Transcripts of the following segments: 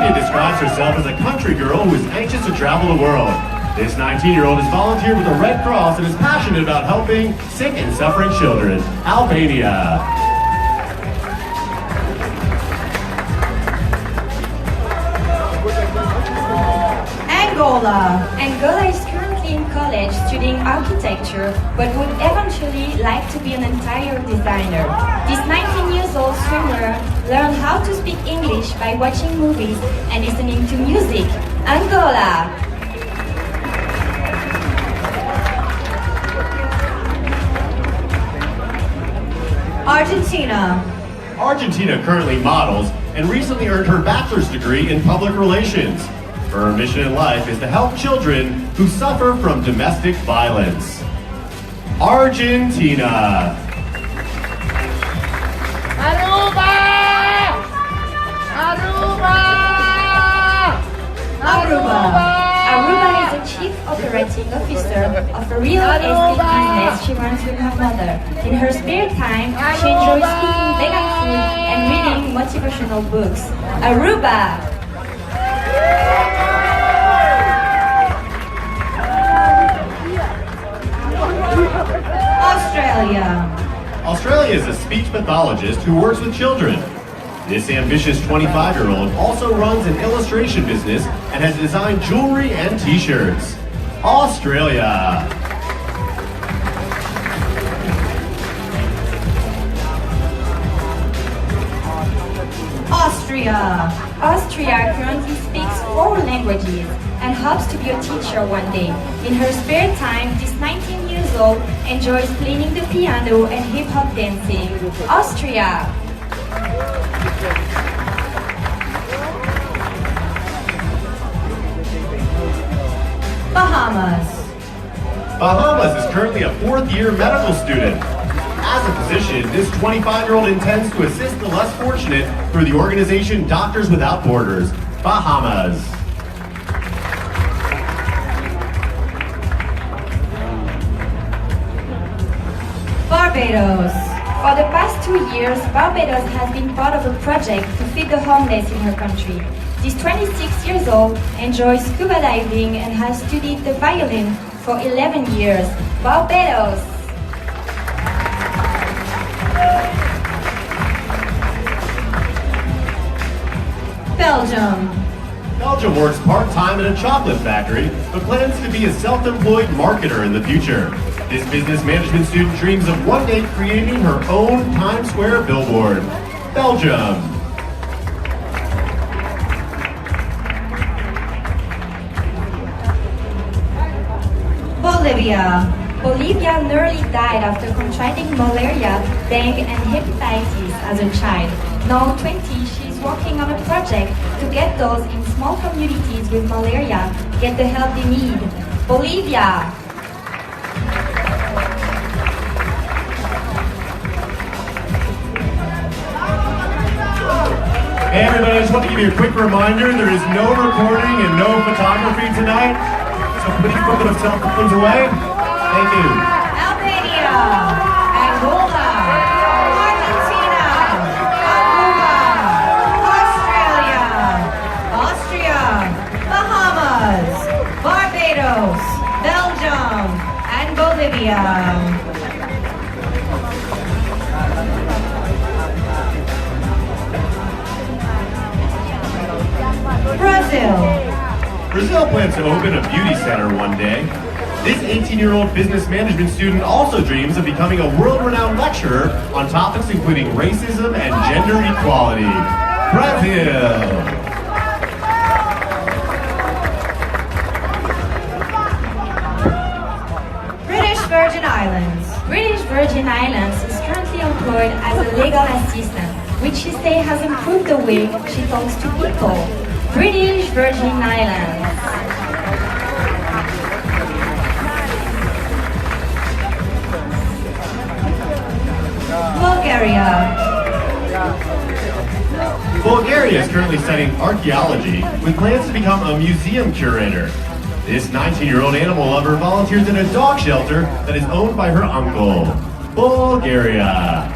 Albania describes herself as a country girl who is anxious to travel the world. This 19-year-old has volunteered with the Red Cross and is passionate about helping sick and suffering children. Albania. Angola is currently in college studying architecture, but would eventually like to be an interior designer. This 19 years old swimmer learned how to speak English by watching movies and listening to music. Angola! Argentina currently models and recently earned her bachelor's degree in public relations. Her mission in life is to help children who suffer from domestic violence. Argentina. Aruba! Aruba is the chief operating officer of a real estate business she runs with her mother. In her spare time, she enjoys cooking vegan food and reading motivational books. Aruba! Australia is a speech pathologist who works with children. This ambitious 25-year-old also runs an illustration business and has designed jewelry and t-shirts. Australia. Austria currently speaks 4 languages and hopes to be a teacher one day. In her spare time, this 19 years old enjoys playing the piano and hip-hop dancing. Austria. Bahamas is currently a 4th-year medical student. As a physician, this 25-year-old intends to assist the less fortunate through the organization Doctors Without Borders. Bahamas. Barbados. For the past 2 years, Barbados has been part of a project to feed the homeless in her country. This 26 years old enjoys scuba diving and has studied the violin for 11 years. Barbados. Belgium works part-time at a chocolate factory, but plans to be a self-employed marketer in the future. This business management student dreams of one day creating her own Times Square billboard. Belgium. Bolivia nearly died after contracting malaria, dengue, and hepatitis as a child. Now 20, she is working on a project to get those in small communities with malaria get the help they need. Bolivia. Hey everybody, I just want to give you a quick reminder, there is no recording and no photography tonight, so please put those cell phones away. Thank you. Albania. Angola. Argentina. Aruba. Australia. Austria. Bahamas. Barbados. Belgium. And Bolivia. Brazil plans to open a beauty center one day. This 18-year-old business management student also dreams of becoming a world-renowned lecturer on topics including racism and gender equality. Brazil. British Virgin Islands is currently employed as a legal assistant, which she says has improved the way she talks to people. British Virgin Islands. Bulgaria is currently studying archaeology with plans to become a museum curator. This 19-year-old animal lover volunteers in a dog shelter that is owned by her uncle. Bulgaria.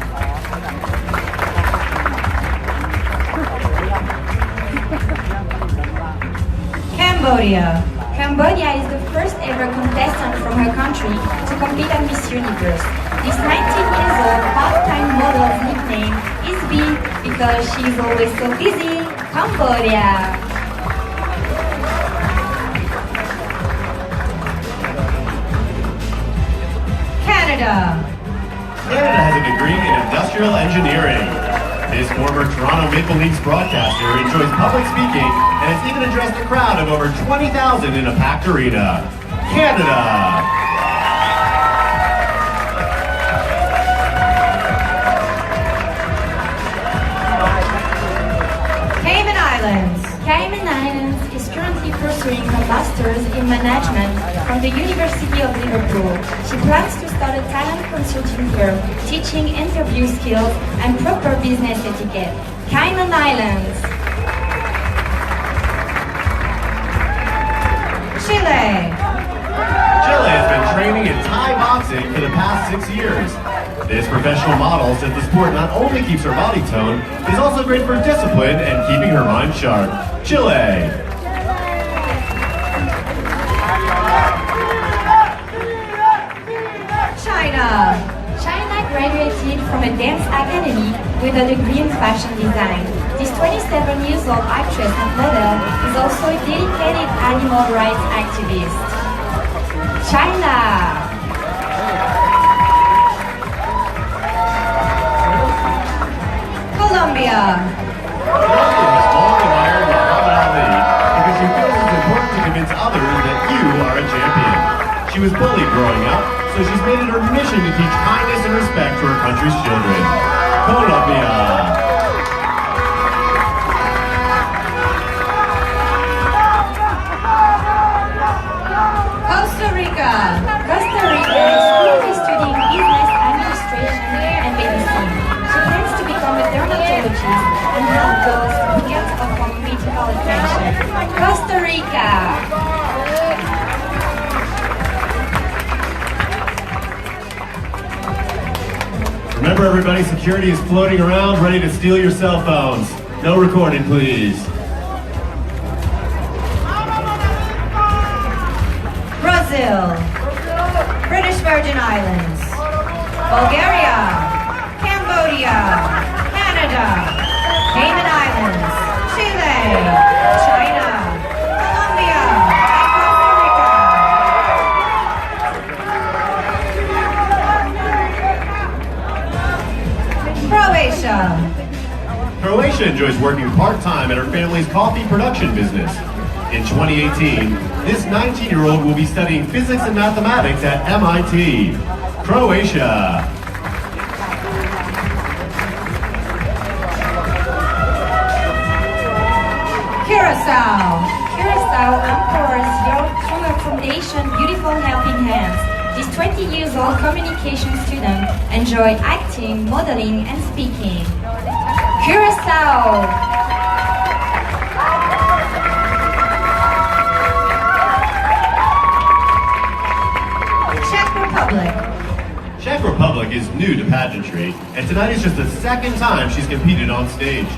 Cambodia. Cambodia is the first ever contestant from her country to compete at Miss Universe. This 19 years old part-time model's nickname is B because she's always so busy. Cambodia. Canada. Canada has a degree in industrial engineering. This former Toronto Maple Leafs broadcaster enjoys public speaking and has even addressed a crowd of over 20,000 in a packed arena. Canada. Cayman Islands. Cayman Islands is currently pursuing her master's in management from the University of Liverpool. She plans to start a talent consulting firm, teaching interview skills and proper business etiquette. Cayman Islands. Chile. Chile has been training in Thai boxing for the past 6 years. This professional model says the sport not only keeps her body toned, is also great for discipline and keeping her mind sharp. Chile. China. China graduated from a dance academy with a degree in fashion design. This 27 years old actress and model is also a dedicated animal rights activist. China. Colombia. Colombia has long admired Muhammad Ali because she feels it's important to convince others that you are a champion. She was bullied growing up, so she's made it her mission to teach kindness and respect to her country's children. Colombia. Costa Rica. Costa Rica is currently studying business administration and medicine. She plans to become a dermatologist and help those who get upon medical attention. Costa Rica. Remember everybody, security is floating around, ready to steal your cell phones. No recording, please. Brazil. British Virgin Islands. Bulgaria. Cambodia. Canada. Cayman Islands. Chile. China. Colombia. And Costa Rica. Croatia. Croatia enjoys working part-time at her family's coffee production business. In 2018, this 19-year-old will be studying physics and mathematics at MIT. Croatia. Curacao. Curacao empowers youth through a foundation, Beautiful Helping Hands. This 20 years old communication student enjoy acting, modeling, and speaking. Curacao. Czech Republic. Czech Republic is new to pageantry, and tonight is just the second time she's competed on stage.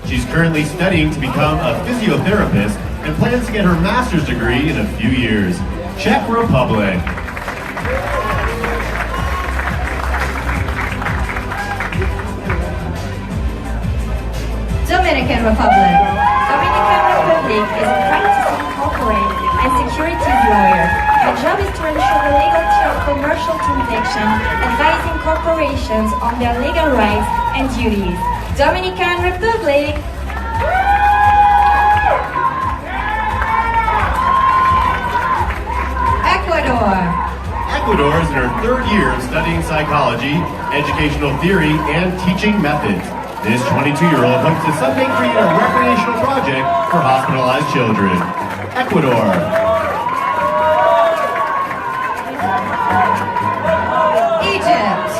She's currently studying to become a physiotherapist and plans to get her master's degree in a few years. Czech Republic. Dominican Republic. Dominican Republic is a practicing corporate and securities lawyer. Her job is to ensure the legality of commercial transactions, advising corporations on their legal rights and duties. Dominican Republic. Ecuador. Ecuador is in her third year of studying psychology, educational theory, and teaching methods. This 22-year-old hopes to someday create a recreational project for hospitalized children. Ecuador. Egypt.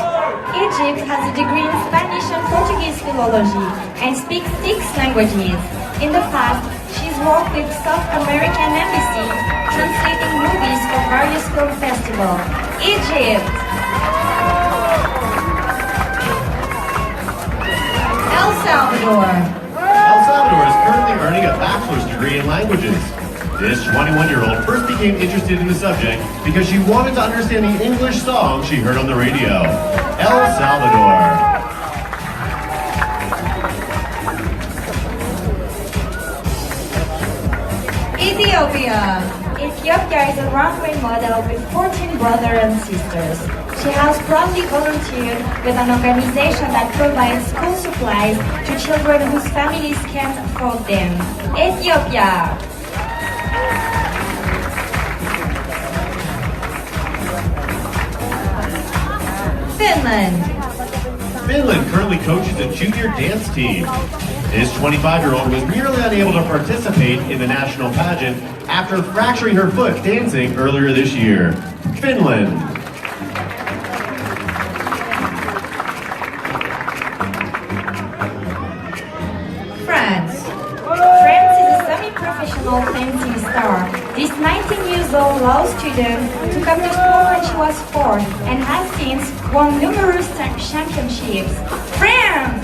Egypt has a degree in Spanish and Portuguese philology and speaks 6 languages. In the past, she's worked with South American Embassy, translating movies for various film festivals. Egypt. El Salvador. El Salvador is currently earning a bachelor's degree in languages. This 21-year-old first became interested in the subject because she wanted to understand the English song she heard on the radio. El Salvador. Ethiopia. Ethiopia is a runway model with 14 brothers and sisters. She has proudly volunteered with an organization that provides school supplies to children whose families can't afford them. Ethiopia. Finland. Finland currently coaches a junior dance team. This 25-year-old was nearly unable to participate in the national pageant after fracturing her foot dancing earlier this year. Finland. France. France is a semi-professional fencing star. This 19-year-old law student took up the sport when she was 4 and has since won numerous championships. France!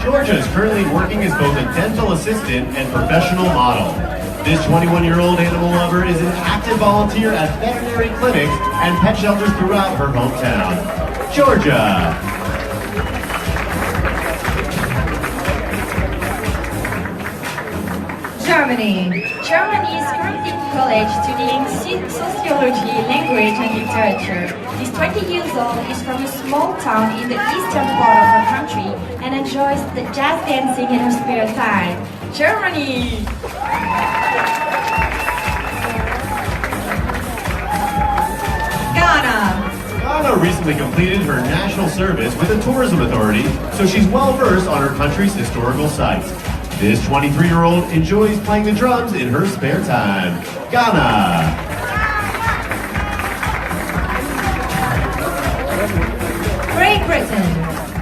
Georgia is currently working as both a dental assistant and professional model. This 21-year-old animal lover is an active volunteer at veterinary clinics and pet shelters throughout her hometown. Georgia. Germany. Germany is currently in college studying sociology, language and literature. This 20-year-old is from a small town in the eastern part of her country and enjoys the jazz dancing in her spare time. Germany! Ghana recently completed her national service with the tourism authority, so she's well versed on her country's historical sites. This 23-year-old enjoys playing the drums in her spare time. Ghana. Great Britain.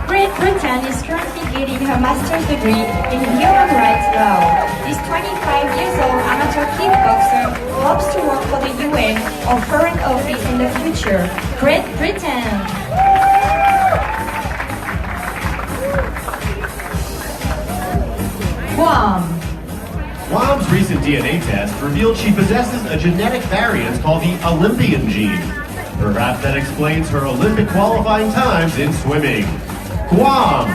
Great Britain is currently getting her master's degree in human rights law. This 25-year-old amateur kickboxer hopes to work for the UN or Foreign Office in the future. Great Britain! Guam. Guam's recent DNA test revealed she possesses a genetic variant called the Olympian gene. Perhaps that explains her Olympic qualifying times in swimming. Guam.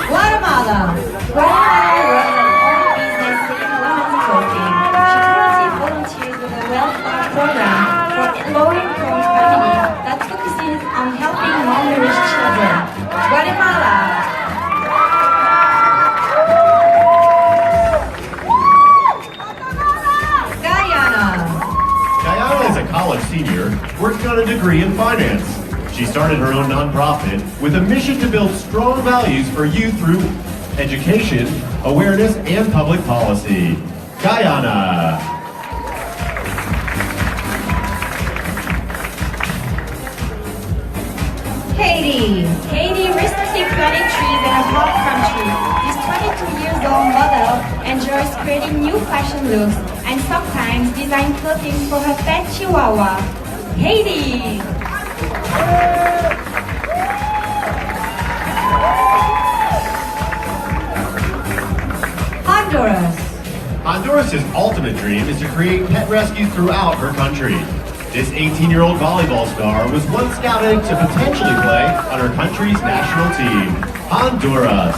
Guatemala. Guatemala runs an own business selling women's clothing. She currently volunteers with a welfare program for low-income families that focuses on helping malnourished children. Guatemala. Guyana is a college senior working on a degree in finance. She started her own nonprofit with a mission to build strong values for youth through education, awareness, and public policy. Guyana. Haiti. Haiti recently planted trees in a hot country. This 22-year-old model enjoys creating new fashion looks and sometimes design clothing for her pet chihuahua. Haiti! Honduras. Honduras' ultimate dream is to create pet rescues throughout her country. This 18-year-old volleyball star was once scouted to potentially play on her country's national team. Honduras.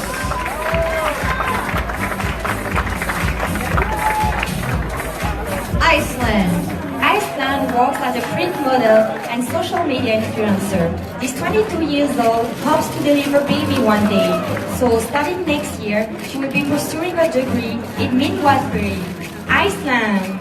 Iceland. Iceland works as a print model and social media influencer. This 22-year-old hopes to deliver a baby one day. So starting next year, she will be pursuing a degree in midwifery. Iceland.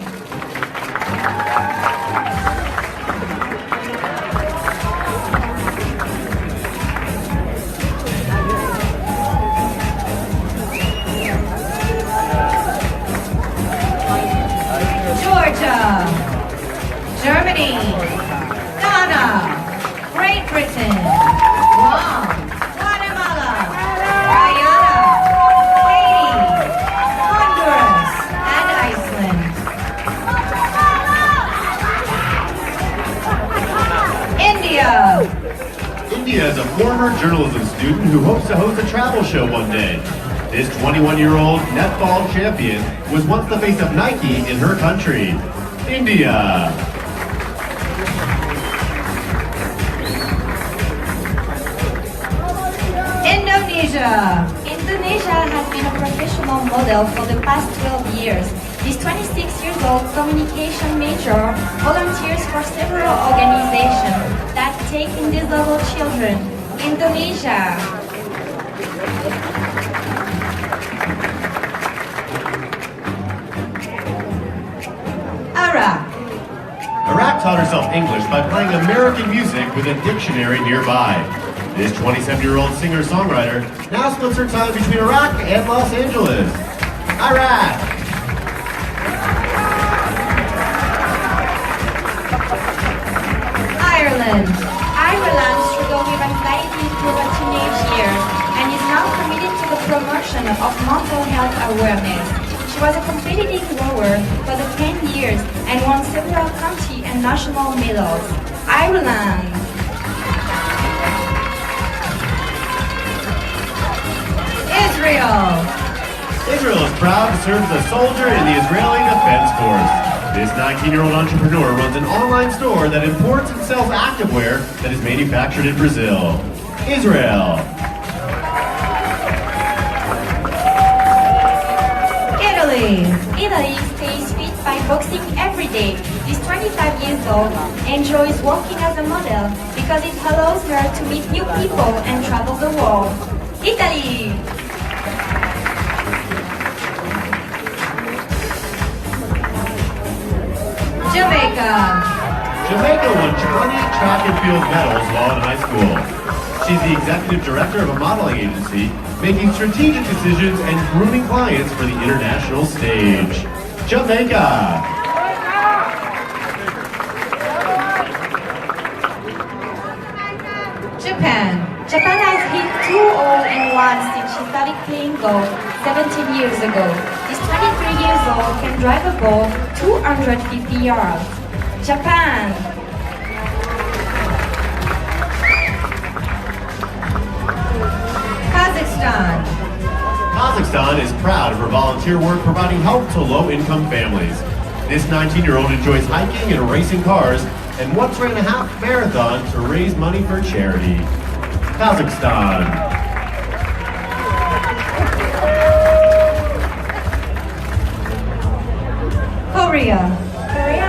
Germany. Ghana. Great Britain. Guam. Guatemala. Guyana. Haiti. Honduras. And Iceland. India. India is a former journalism student who hopes to host a travel show one day. This 21-year-old netball champion was once the face of Nike in her country, India. Indonesia. Indonesia has been a professional model for the past 12 years. This 26-year-old communication major volunteers for several organizations that take in disabled children. Indonesia. Iraq taught herself English by playing American music with a dictionary nearby. This 27-year-old singer-songwriter now splits her time between Iraq and Los Angeles. Iraq! Ireland. Ireland struggled with anxiety through her teenage years and is now committed to the promotion of mental health awareness. She was a competitive rower for the 10 years and won several county and national medals. Ireland. Israel. Israel is proud to serve as a soldier in the Israeli Defense Force. This 19-year-old entrepreneur runs an online store that imports and sells activewear that is manufactured in Brazil. Israel. Italy stays fit by boxing every day. This 25 years old enjoys working as a model because it allows her to meet new people and travel the world. Italy! Jamaica. Jamaica won 20 track and field medals while in high school. She's the executive director of a modeling agency, making strategic decisions and grooming clients for the international stage. Jamaica! Japan has hit 2 all-in-one since she started playing golf 17 years ago. This 23 years old can drive a ball 250 yards. Japan! Kazakhstan is proud of her volunteer work providing help to low-income families. This 19-year-old enjoys hiking and racing cars and once ran a half marathon to raise money for charity. Kazakhstan. Korea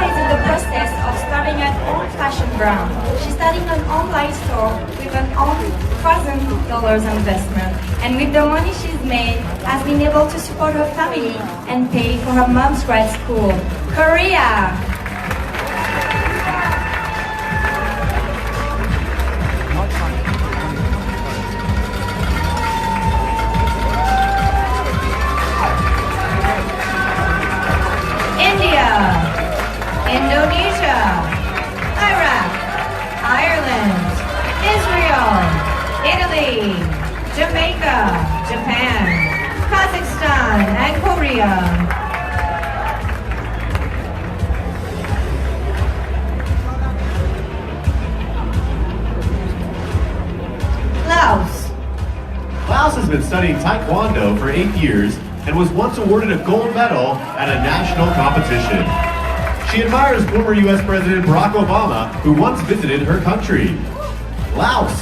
is in the process of starting an own fashion brand. She's starting an online store with an own $1,000 investment, and with the money she's made, has been able to support her family and pay for her mom's grad school. Korea! Indonesia, Iraq, Ireland, Israel, Italy, Jamaica, Japan, Kazakhstan, and Korea. Laos has been studying Taekwondo for 8 years and was once awarded a gold medal at a national competition. She admires former U.S. President Barack Obama, who once visited her country. Laos.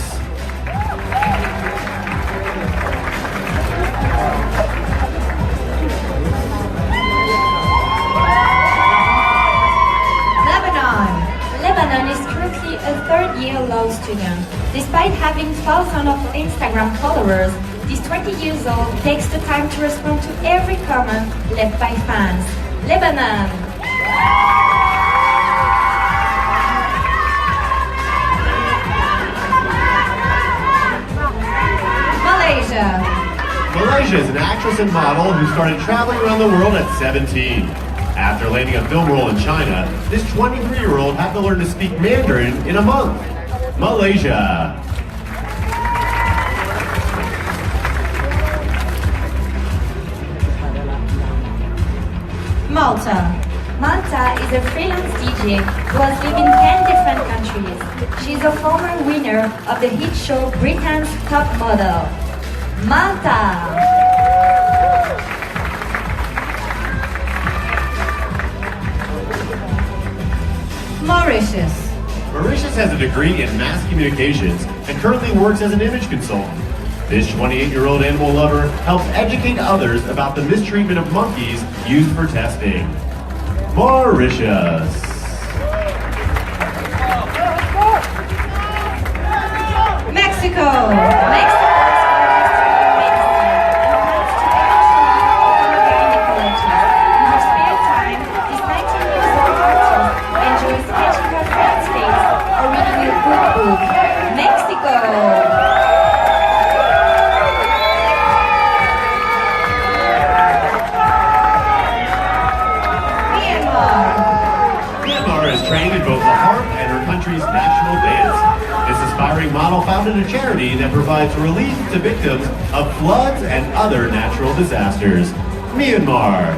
Lebanon is currently a third-year law student. Despite having thousands of Instagram followers, this 20 years old takes the time to respond to every comment left by fans. Lebanon. Malaysia is an actress and model who started traveling around the world at 17. After landing a film role in China, this 23-year-old had to learn to speak Mandarin in a month. Malaysia. Malta. Malta is a freelance DJ who has lived in 10 different countries. She's a former winner of the hit show Britain's Top Model. Malta! Mauritius. Mauritius has a degree in mass communications and currently works as an image consultant. This 28-year-old animal lover helps educate others about the mistreatment of monkeys used for testing. Mauritius. Mexico. National dance. This aspiring model founded a charity that provides relief to victims of floods and other natural disasters. Myanmar.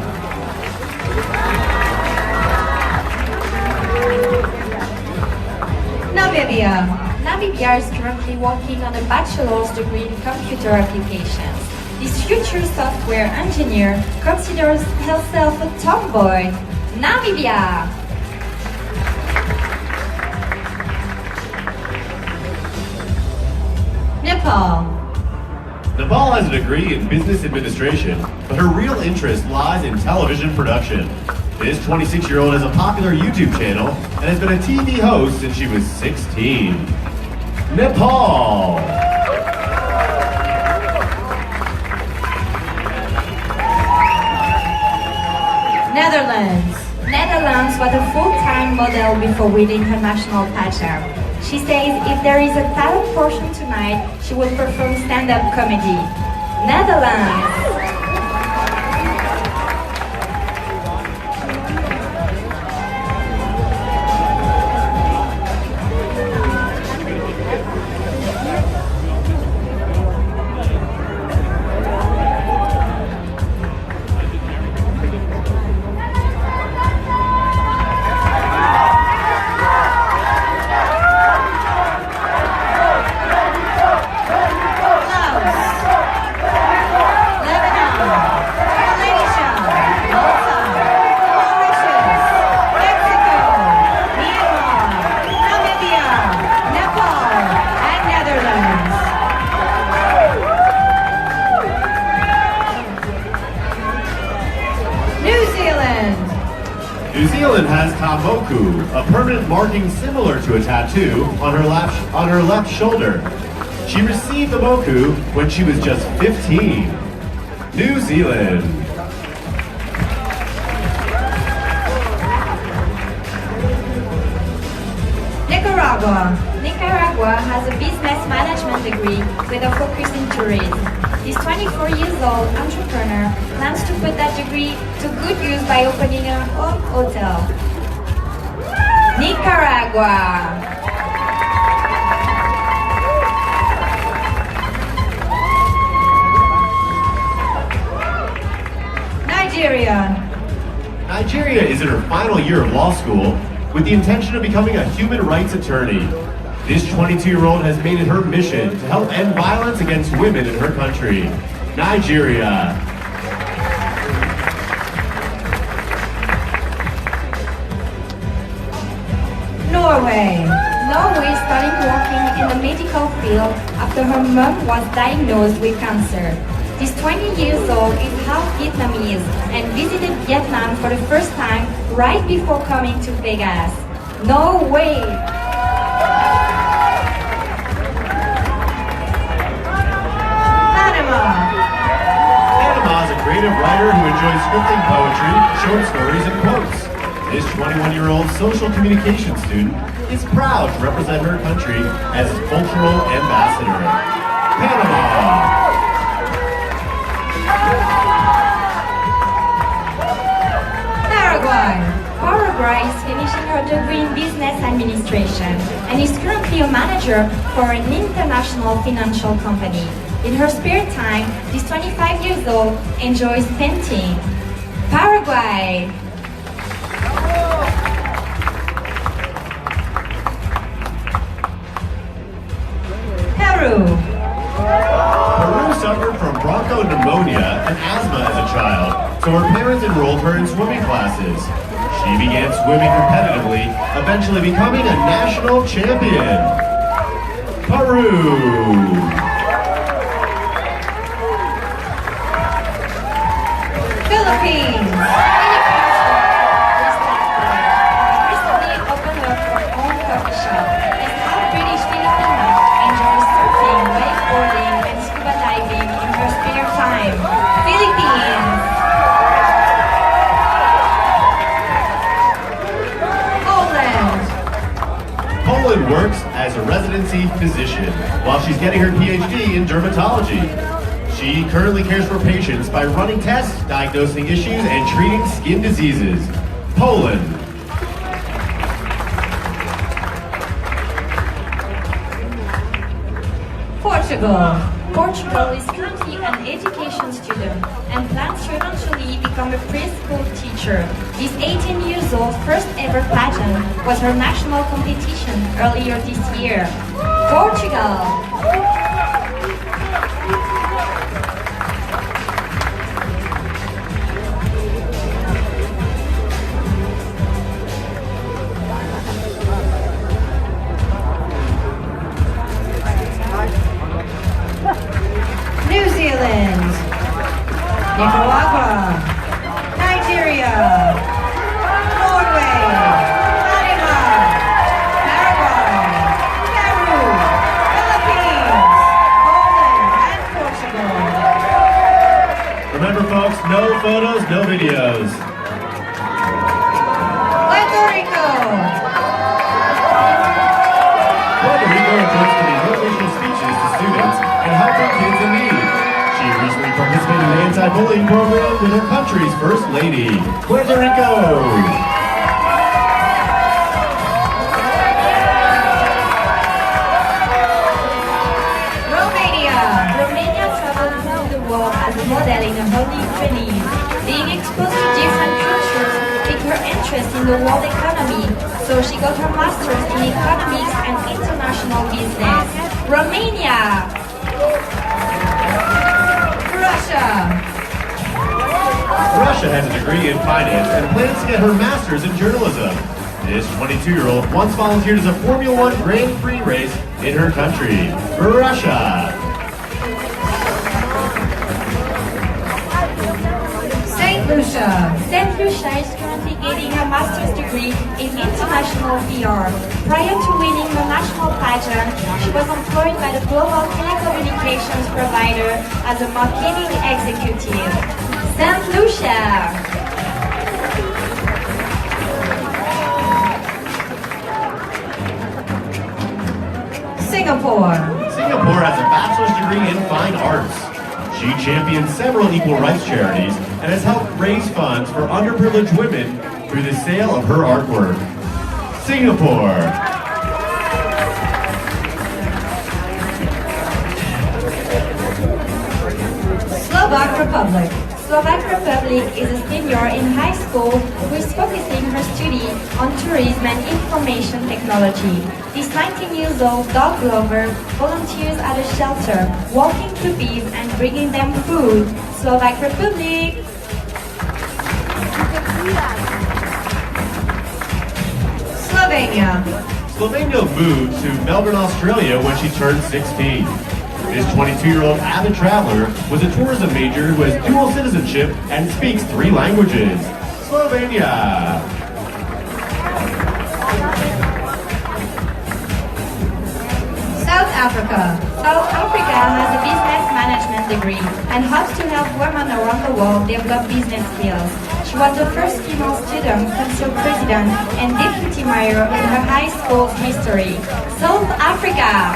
Namibia. Namibia is currently working on a bachelor's degree in computer applications. This future software engineer considers herself a tomboy. Namibia. Nepal. Nepal has a degree in business administration, but her real interest lies in television production. This 26-year-old has a popular YouTube channel and has been a TV host since she was 16. Nepal. Netherlands. Netherlands was a full-time model before winning her national pageant. She says if there is a talent portion tonight, she will perform stand-up comedy. Netherlands. New Zealand has Tamoku, a permanent marking similar to a tattoo on her left shoulder. She received the moku when she was just 15. New Zealand. Nicaragua. Nicaragua has a business management degree with a focus in tourism. This 24-year-old entrepreneur plans to put that degree to good use by opening her own hotel. Nicaragua. Nigeria. Nigeria is in her final year of law school with the intention of becoming a human rights attorney. This 22-year-old has made it her mission to help end violence against women in her country. Nigeria. Norway. Norway started working in the medical field after her mom was diagnosed with cancer. This 20 years old is half Vietnamese and visited Vietnam for the first time right before coming to Vegas. Norway. Panama is a creative writer who enjoys scripting poetry, short stories, and quotes. This 21-year-old social communication student is proud to represent her country as cultural ambassador. Panama. Paraguay. degree in business administration and is currently a manager for an international financial company. In her spare time, this 25 years old enjoys painting. Paraguay. Peru. Peru suffered from bronchopneumonia and asthma as a child, so her parents enrolled her in swimming classes. She began swimming competitively, eventually becoming a national champion. Peru. Philippines. Recently opened up her own coffee shop and now British Filipina enjoys surfing, wakeboarding, and scuba diving in her spare time. Philippines. Poland. Poland works as a residency physician while she's getting her PhD in dermatology. She currently cares for patients by running tests, diagnosing issues, and treating skin diseases. Poland. Portugal. Portugal is currently an education student and plans to eventually become a preschool teacher. This 18 years old first ever pageant was her national competition earlier this year. Portugal. New Zealand, Nicaragua, Nigeria, Norway, Panama, Paraguay, Peru, Philippines, Poland, and Portugal. Remember folks, no photos, no videos. Puerto Rico. Puerto Rico intends to be motivational speeches to students and helping kids in need. She recently participated in the anti-bullying program with her country's First Lady, Puerto Rico. Romania traveled around the world as a model in her early 20s. Being exposed to different cultures piqued her interest in the world economy, so she got her master's in economics and international business. Romania. Russia has a degree in finance and plans to get her master's in journalism. This 22-year-old once volunteered as a Formula One Grand Prix race in her country, Russia. St. Lucia. St. Lucia is currently getting a master's degree in international PR. Prior to winning the national pageant, she was employed by the global telecommunications provider as a marketing executive. St. Lucia. Singapore. Singapore has a bachelor's degree in fine arts. She champions several equal rights charities and has helped raise funds for underprivileged women through the sale of her artwork. Singapore. Slovak Republic. Slovak Republic is a senior in high school who is focusing her study on tourism and information technology. This 19 years old dog lover volunteers at a shelter, walking puppies and bringing them food. Slovak Republic. Slovenia. Slovenia moved to Melbourne, Australia when she turned 16. This 22-year-old avid traveler was a tourism major who has dual citizenship and speaks 3 languages. Slovenia. South Africa. South Africa has a business management degree and hopes to help women around the world develop business skills. She was the first female student, council president, and deputy mayor in her high school's history. South Africa.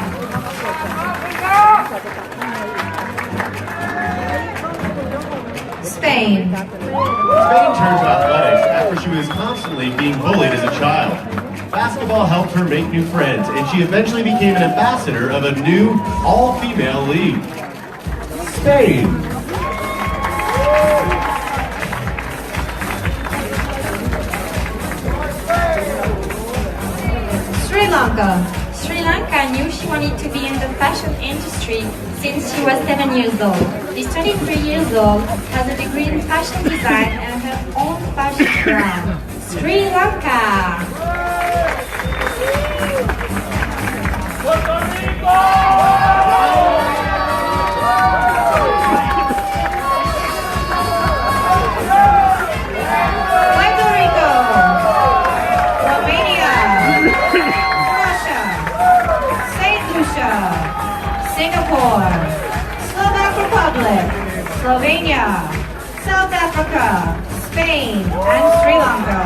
Spain. Spain turned to athletics after she was constantly being bullied as a child. Basketball helped her make new friends, and she eventually became an ambassador of a new all-female league. Spain. Sri Lanka. Sri Lanka knew she wanted to be in the fashion industry since she was 7 years old. This 23 years old has a degree in fashion design and her own fashion brand. Sri Lanka. Puerto Rico, Romania, Russia, Saint Lucia, Singapore, Slovak Republic, Slovenia, South Africa, Spain, and Sri Lanka.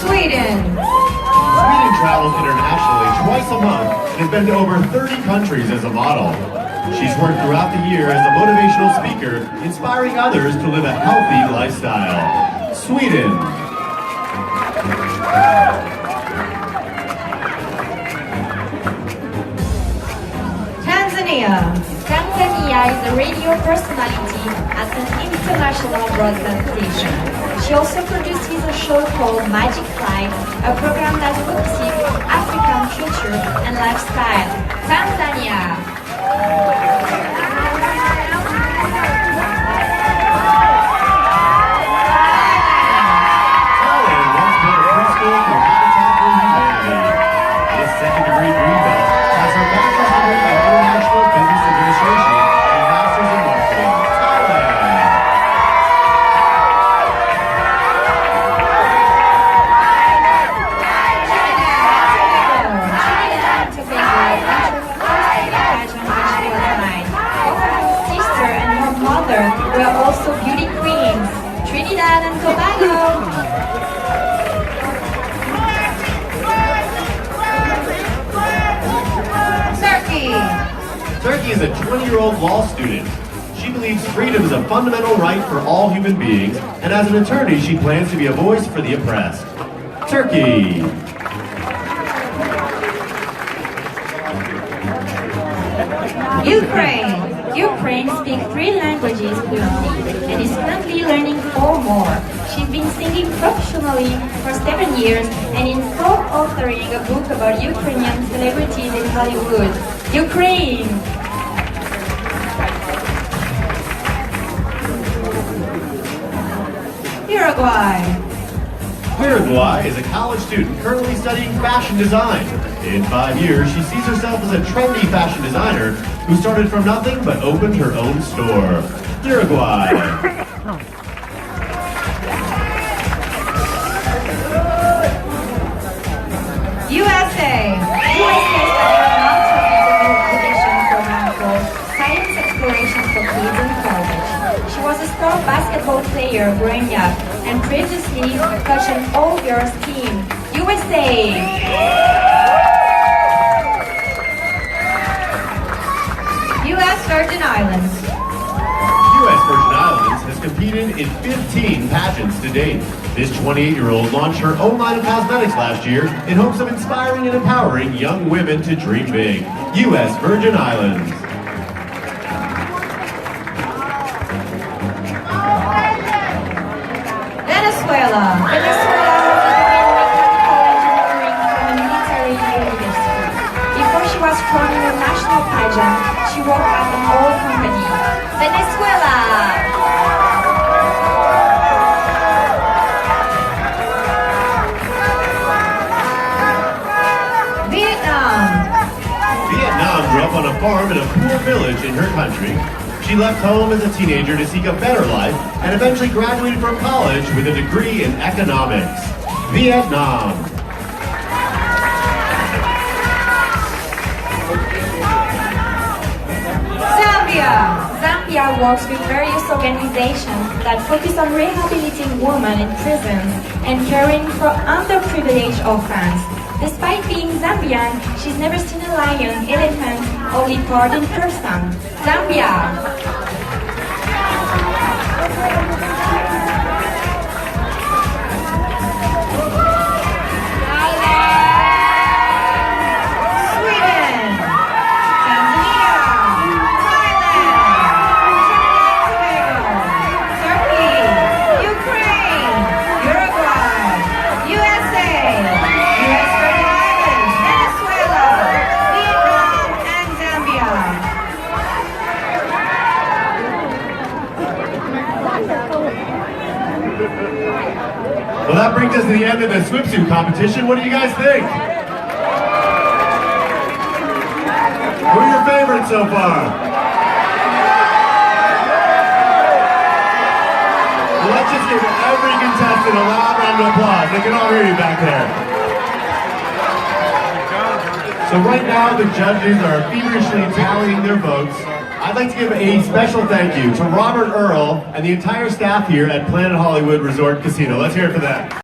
Sweden. Sweden travels internationally twice a month and has been to over 30 countries as a model. She's worked throughout the year as a motivational speaker, inspiring others to live a healthy lifestyle. Sweden. Tanzania. Tanzania is a radio personality at an international broadcast station. She also produces a show called Magic Flight, a program that focuses on African culture and lifestyle. Tanzania. Thailand once built a preschool for Habitat for Humanity. This second-degree green belt has her bachelor's degree in international business administration and master's in marketing. Thailand. Were also beauty queens. Trinidad and Tobago. Turkey. Turkey is a 20-year-old law student. She believes freedom is a fundamental right for all human beings, and as an attorney, she plans to be a voice for the oppressed. Turkey. Ukraine. Ukraine speaks 3 languages fluently and is currently learning 4 more. She's been singing professionally for 7 years and is co-authoring a book about Ukrainian celebrities in Hollywood. Ukraine! Uruguay. Uruguay is a college student currently studying fashion design. In 5 years, she sees herself as a trendy fashion designer who started from nothing but opened her own store. Uruguay. USA. USA started an education program called Science Exploration for Kids in College. She was a star basketball player growing up and previously coached an all-girls team. USA. U.S. Virgin Islands. U.S. Virgin Islands has competed in 15 pageants to date. This 28-year-old launched her own line of cosmetics last year in hopes of inspiring and empowering young women to dream big. U.S. Virgin Islands. Venezuela. Venezuela has a degree in mechanical engineering from a military university. Before she was thrown in a national pageant, she worked at an oil company. Venezuela. Vietnam grew up on a farm in a poor village in her country. She left home as a teenager to seek a better life and eventually graduated from college with a degree in economics. Vietnam. Zambia works with various organizations that focus on rehabilitating women in prisons and caring for underprivileged orphans. Despite being Zambian, she's never seen a lion, elephant, or leopard in person. Zambia. Well, that brings us to the end of the swimsuit competition. What do you guys think? Who are your favorites so far? Well, let's just give every contestant a loud round of applause. They can all hear you back there. So right now, the judges are feverishly tallying their votes. I'd like to give a special thank you to Robert Earl and the entire staff here at Planet Hollywood Resort Casino. Let's hear it for them.